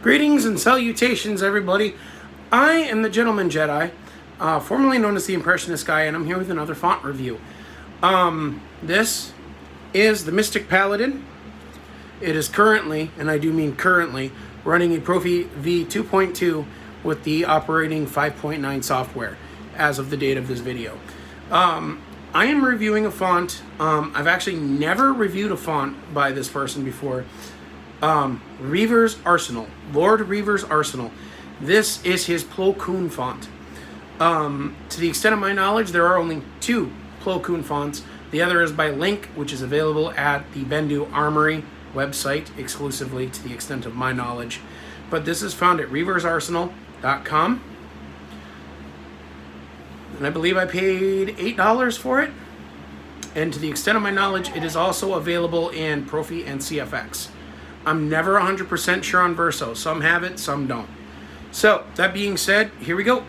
Greetings and salutations, everybody. I am the Gentleman Jedi, formerly known as the Impressionist Guy, and I'm here with another font review. This is the Mystic Paladin. It is currently, and I do mean currently, running a Proffie v2.2 with the operating 5.9 software as of the date of this video. I am reviewing a font. I've actually never reviewed a font by this person before. Reavers Arsenal. Lord Reavers Arsenal. This is his PLO koon font. To the extent of my knowledge, there are only two PLO koon fonts. The other is by Link, which is available at the Bendu Armory website exclusively to the extent of my knowledge. But this is found at reaversarsenal.com. And I believe I paid $8 for it. And to the extent of my knowledge, it is also available in Proffie and CFX. I'm never 100% sure on Verso. Some have it, some don't. So, that being said, here we go.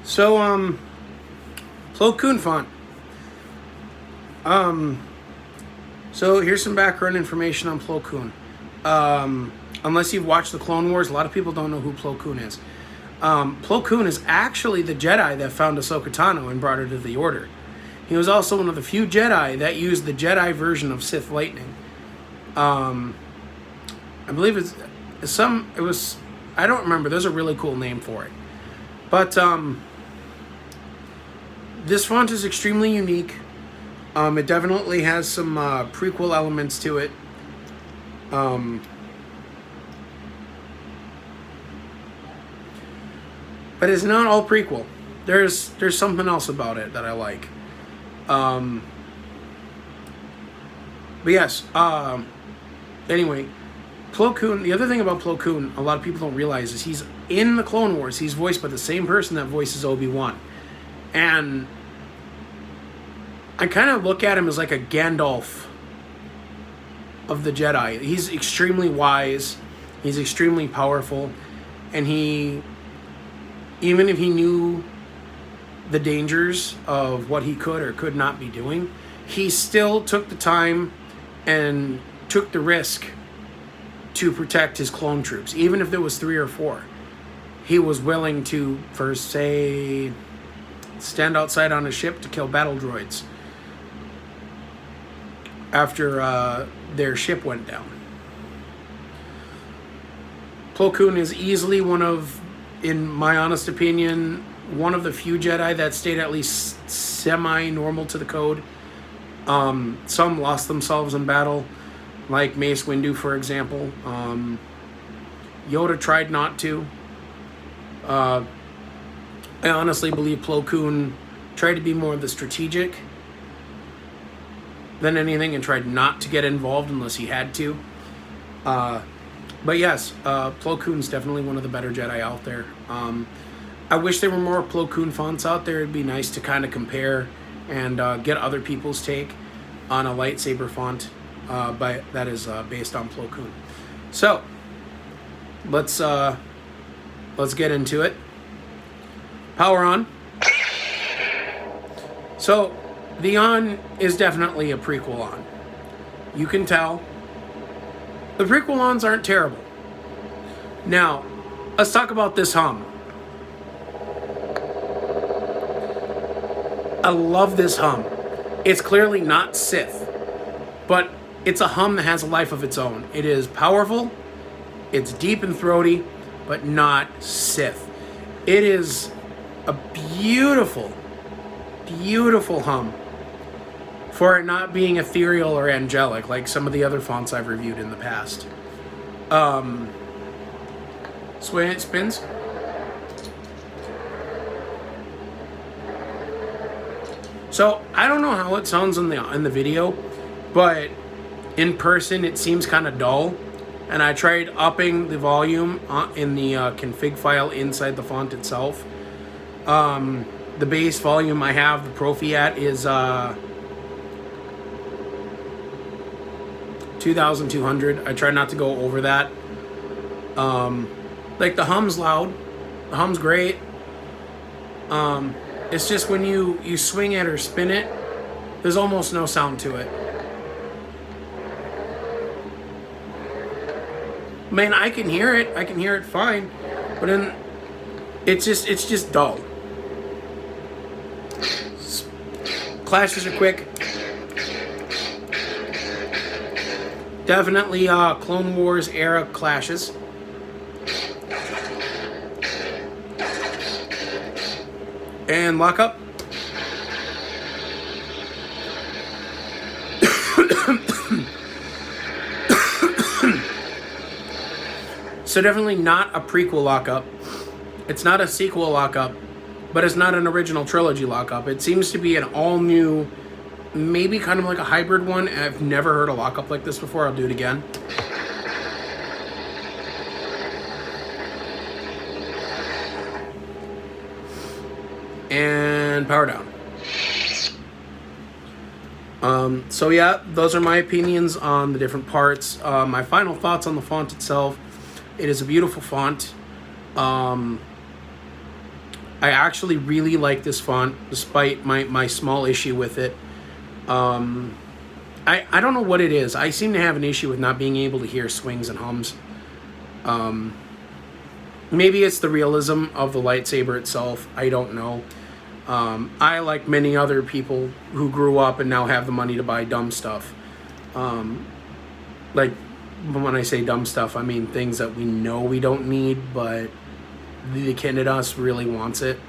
So, PLO koon font. So here's some background information on PLO koon. Unless you've watched the Clone Wars, a lot of people don't know who PLO koon is. PLO koon is actually the Jedi that found Ahsoka Tano and brought her to the Order. He was also one of the few Jedi that used the Jedi version of Sith lightning. I believe I don't remember. There's a really cool name for it. But, this font is extremely unique. It definitely has some prequel elements to it. But it's not all prequel. There's something else about it that I like. But yes. Anyway, PLO koon. The other thing about PLO koon, a lot of people don't realize, is he's in the Clone Wars. He's voiced by the same person that voices Obi-Wan, and I kind of look at him as like a Gandalf of the Jedi. He's extremely wise. He's extremely powerful. And he, even if he knew the dangers of what he could or could not be doing, he still took the time and took the risk to protect his clone troops. Even if there was 3 or 4, he was willing to, for say, stand outside on a ship to kill battle droids after their ship went down. PLO koon is easily one of, in my honest opinion, one of the few Jedi that stayed at least semi-normal to the code. Some lost themselves in battle, like Mace Windu, for example. Yoda tried not to. I honestly believe PLO koon tried to be more of the strategic than anything and tried not to get involved unless he had to. But yes, PLO koon is definitely one of the better Jedi out there. I wish there were more PLO koon fonts out there. It'd be nice to kind of compare and get other people's take on a lightsaber font that is based on PLO koon. So, let's get into it. Power on. So, the on is definitely a prequel on. You can tell. The prequel ons aren't terrible. Now, let's talk about this hum. I love this hum. It's clearly not Sith, but it's a hum that has a life of its own. It is powerful, it's deep and throaty, but not Sith. It is a beautiful, beautiful hum for it not being ethereal or angelic like some of the other fonts I've reviewed in the past. Sway it spins. So I don't know how it sounds in the video, but in person it seems kind of dull. And I tried upping the volume in the config file inside the font itself. The base volume I have the Proffie at is 2,200. I try not to go over that. Like the hum's loud, the hum's great. It's just when you swing it or spin it, there's almost no sound to it. Man, I can hear it. I can hear it fine, but then it's just dull. Clashes are quick. Definitely Clone Wars era clashes. And lock up. So definitely not a prequel lockup. It's not a sequel lockup, but it's not an original trilogy lockup. It seems to be an all-new, maybe kind of like a hybrid one. I've never heard a lockup like this before. I'll do it again. And power down. So yeah, those are my opinions on the different parts. My final thoughts on the font itself. It is a beautiful font. I actually really like this font, despite my small issue with it. I don't know what it is. I seem to have an issue with not being able to hear swings and hums. Maybe it's the realism of the lightsaber itself. I don't know. I, like many other people who grew up and now have the money to buy dumb stuff. Like, when I say dumb stuff, I mean things that we know we don't need, but the kid in us really wants it.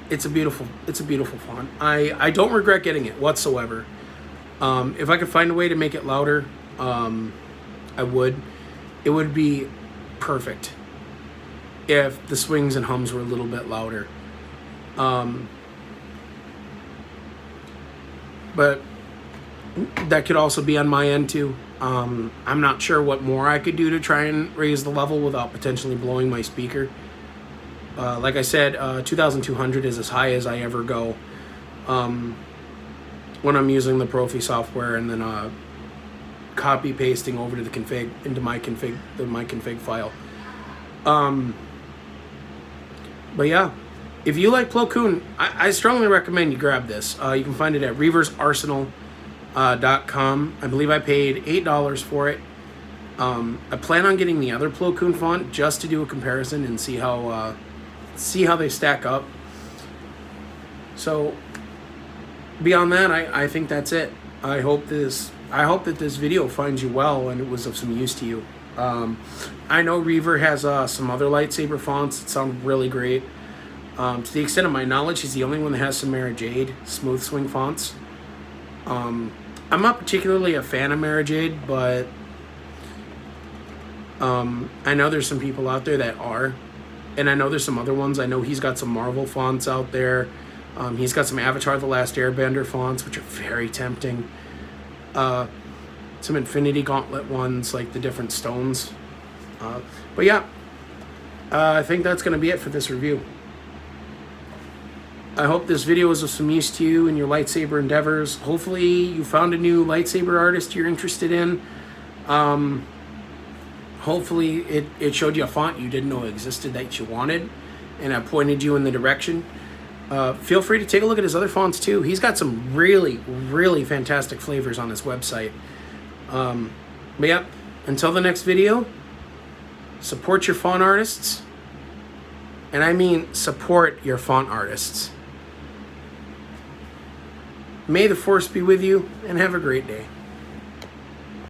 It's a beautiful font. I don't regret getting it whatsoever. If I could find a way to make it louder, I would. It would be perfect if the swings and hums were a little bit louder. But that could also be on my end too. I'm not sure what more I could do to try and raise the level without potentially blowing my speaker. Like I said, 2,200 is as high as I ever go when I'm using the Proffie software, and then copy pasting over to the config into my config file. But yeah. If you like PLO koon, I strongly recommend you grab this. You can find it at reaversarsenal.com. I believe I paid $8 for it. I plan on getting the other PLO koon font just to do a comparison and see how they stack up. So beyond that, I think that's it. I hope that this video finds you well and it was of some use to you. I know Reaver has some other lightsaber fonts that sound really great. To the extent of my knowledge, he's the only one that has some Mara Jade smooth swing fonts. I'm not particularly a fan of Mara Jade, but I know there's some people out there that are, and I know there's some other ones. I know he's got some Marvel fonts out there. He's got some Avatar: The Last Airbender fonts, which are very tempting. Some Infinity Gauntlet ones, like the different stones. But yeah, I think that's going to be it for this review. I hope this video was of some use to you in your lightsaber endeavors. Hopefully you found a new lightsaber artist you're interested in. Hopefully it showed you a font you didn't know existed that you wanted, and I pointed you in the direction. Feel free to take a look at his other fonts too. He's got some really, really fantastic flavors on his website. But yeah, until the next video, Support your font artists. And I mean support your font artists. May the force be with you, and have a great day.